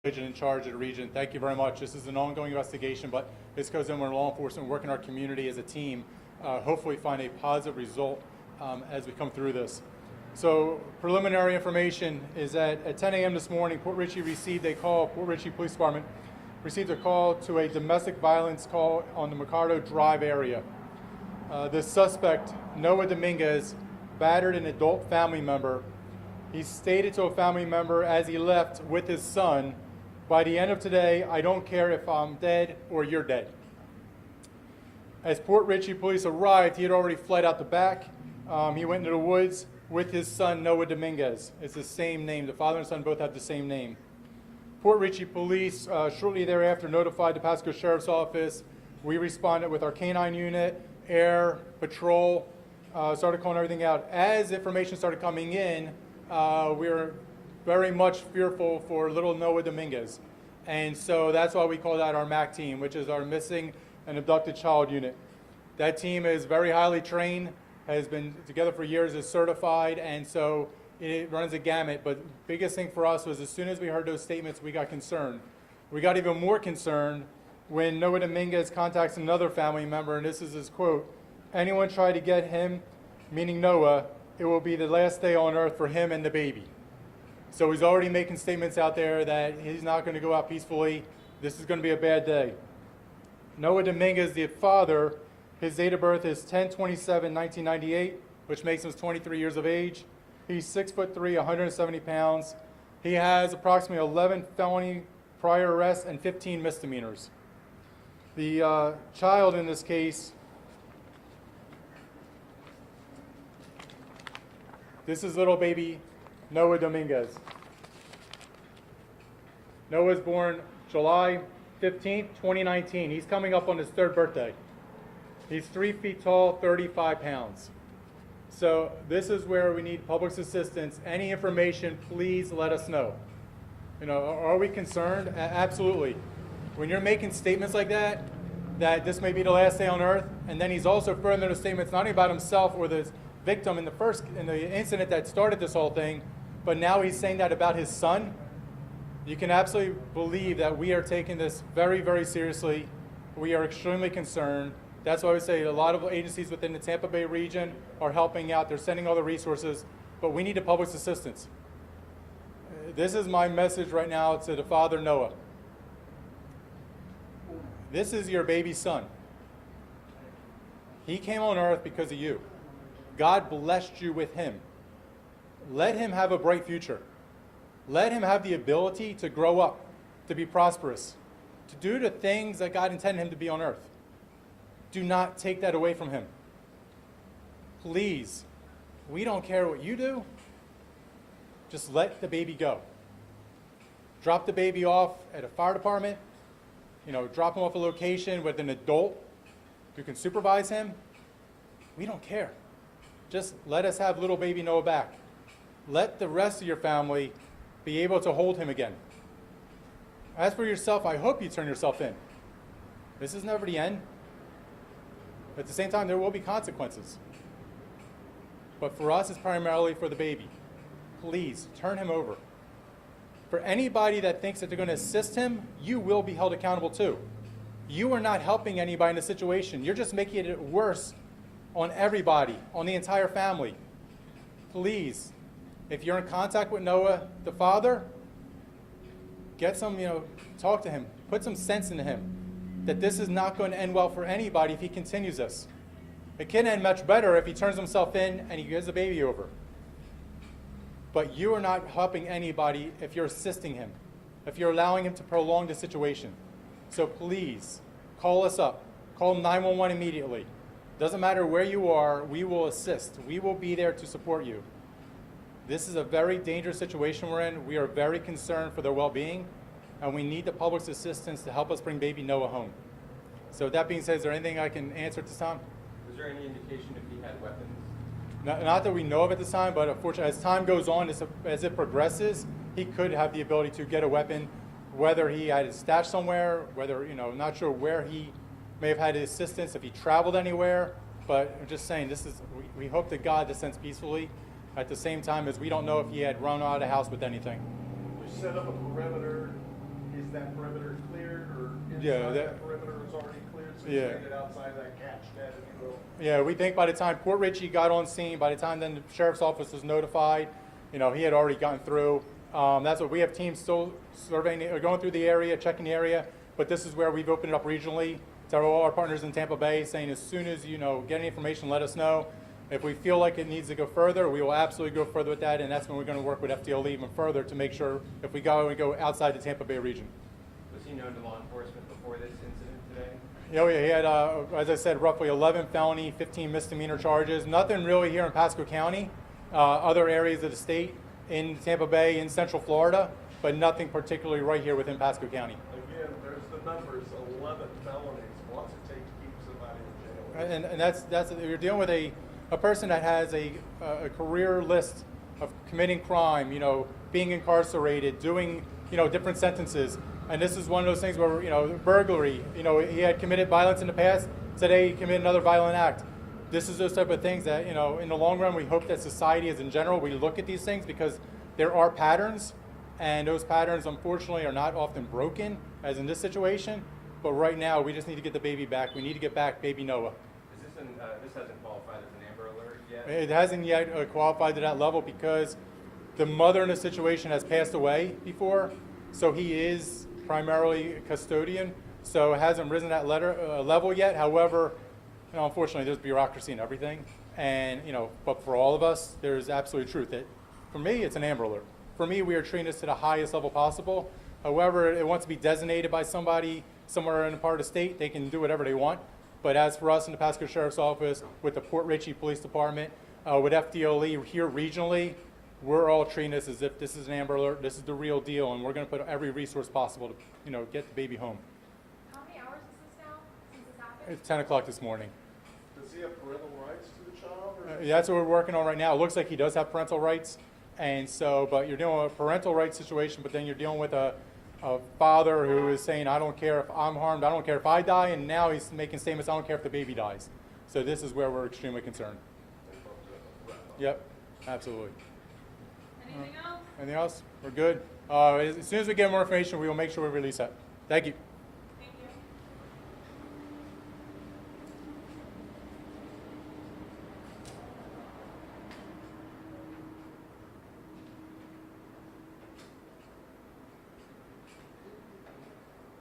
Agent in charge of the region. Thank you very much. This is an ongoing investigation, but this goes in when law enforcement work in our community as a team, hopefully find a positive result as we come through this. So preliminary information is that at 10 a.m. this morning, Port Richey received a call, Port Richey Police Department received a call to a domestic violence call on the Mercado Drive area. The suspect, Noah Dominguez, battered an adult family member. He stated to a family member as he left with his son, "By the end of today, I don't care if I'm dead or you're dead." As Port Richey police arrived, he had already fled out the back. He went into the woods with his son, Noah Dominguez. It's the same name. The father and son both have the same name. Port Richey police shortly thereafter notified the Pasco Sheriff's Office. We responded with our canine unit, air, patrol, started calling everything out. As information started coming in, we were very much fearful for little Noah Dominguez. And so that's why we called out our MAC team, which is our Missing and Abducted Child Unit. That team is very highly trained, has been together for years, is certified, and so it runs a gamut. But biggest thing for us was as soon as we heard those statements, we got concerned. We got even more concerned when Noah Dominguez contacts another family member, and this is his quote: "Anyone try to get him," meaning Noah, "it will be the last day on earth for him and the baby." So he's already making statements out there that he's not going to go out peacefully. This is going to be a bad day. Noah Dominguez, the father, his date of birth is 10/27/1998, which makes him 23 years of age. He's 6'3", 170 pounds. He has approximately 11 felony prior arrests and 15 misdemeanors. The child in this case, this is little baby Noah Dominguez. Noah was born July 15th, 2019. He's coming up on his third birthday. He's 3 feet tall, 35 pounds. So this is where we need public assistance. Any information, please let us know. You know, are we concerned? Absolutely. When you're making statements like that this may be the last day on earth, and then he's also furthering the statements not only about himself or the victim in the incident that started this whole thing, but now he's saying that about his son. You can absolutely believe that we are taking this very, very seriously. We are extremely concerned. That's why we say a lot of agencies within the Tampa Bay region are helping out. They're sending all the resources, but we need the public's assistance. This is my message right now to the father, Noah. This is your baby son. He came on earth because of you. God blessed you with him. Let him have a bright future. Let him have the ability to grow up, to be prosperous, to do the things that God intended him to be on earth. Do not take that away from him. Please, we don't care what you do. Just let the baby go. Drop the baby off at a fire department. Drop him off a location with an adult who can supervise him. We don't care. Just let us have little baby Noah back. Let the rest of your family be able to hold him again. As for yourself, I hope you turn yourself in. This is never the end. At the same time, there will be consequences. But for us, it's primarily for the baby. Please, turn him over. For anybody that thinks that they're going to assist him, you will be held accountable too. You are not helping anybody in the situation. You're just making it worse on everybody, on the entire family. Please, if you're in contact with Noah, the father, get some, talk to him. Put some sense into him that this is not going to end well for anybody if he continues this. It can end much better if he turns himself in and he gives the baby over. But you are not helping anybody if you're assisting him, if you're allowing him to prolong the situation. So please, call us up. Call 911 immediately. Doesn't matter where you are, we will assist. We will be there to support you. This is a very dangerous situation we're in. We are very concerned for their well-being, and we need the public's assistance to help us bring baby Noah home. So with that being said, is there anything I can answer at this time? Was there any indication if he had weapons? Not that we know of at this time, but unfortunately, as time goes on, as it progresses, he could have the ability to get a weapon, whether he had it stashed somewhere, whether, not sure where he may have had his assistance, if he traveled anywhere. But I'm just saying, we hope to God this ends peacefully. At the same time, as we don't know if he had run out of the house with anything. We set up a perimeter that perimeter is cleared, or inside Yeah, that perimeter is already cleared, so Yeah. you stand it outside that catch net, if you will. Yeah, we think by the time Port Richey got on scene, by the time then the sheriff's office was notified, he had already gotten through. That's what we have teams still surveying, going through the area, checking the area, but this is where we've opened it up regionally to all our partners in Tampa Bay, saying as soon as get any information, let us know. If we feel like it needs to go further, we will absolutely go further with that, and that's when we're going to work with FDLE even further to make sure if we go outside the Tampa Bay region. Was he known to law enforcement before this incident today? Oh yeah, he had, as I said, roughly 11 felony, 15 misdemeanor charges. Nothing really here in Pasco County, other areas of the state, in Tampa Bay, in Central Florida, but nothing particularly right here within Pasco County. Again, there's the numbers, 11 felonies. What's it take to keep somebody in jail? And that's you're dealing with a person that has a career list of committing crime, being incarcerated, doing different sentences, and this is one of those things where burglary, he had committed violence in the past. Today he committed another violent act. This is those type of things that in the long run we hope that society as in general we look at these things because there are patterns, and those patterns unfortunately are not often broken as in this situation. But right now we just need to get the baby back. We need to get back baby Noah. This hasn't qualified as an Amber Alert yet? It hasn't yet qualified to that level because the mother in the situation has passed away before, so he is primarily a custodian, so it hasn't risen that level yet. However, unfortunately, there's bureaucracy and everything, and but for all of us, there's absolute truth that for me, it's an Amber Alert. For me, we are treating this to the highest level possible. However, it wants to be designated by somebody somewhere in a part of the state, they can do whatever they want. But as for us in the Pasco Sheriff's Office, with the Port Richey Police Department, with FDLE here regionally, we're all treating this as if this is an Amber Alert, this is the real deal, and we're going to put every resource possible to get the baby home. How many hours is this now since this happened? It's 10 o'clock this morning. Does he have parental rights to the child? Or That's what we're working on right now. It looks like he does have parental rights, and so, but you're dealing with a parental rights situation, but then you're dealing with a father who is saying, I don't care if I'm harmed, I don't care if I die, and now he's making statements, I don't care if the baby dies. So this is where we're extremely concerned. Yep, absolutely. Anything else? Anything else? We're good. As soon as we get more information, we will make sure we release that. Thank you.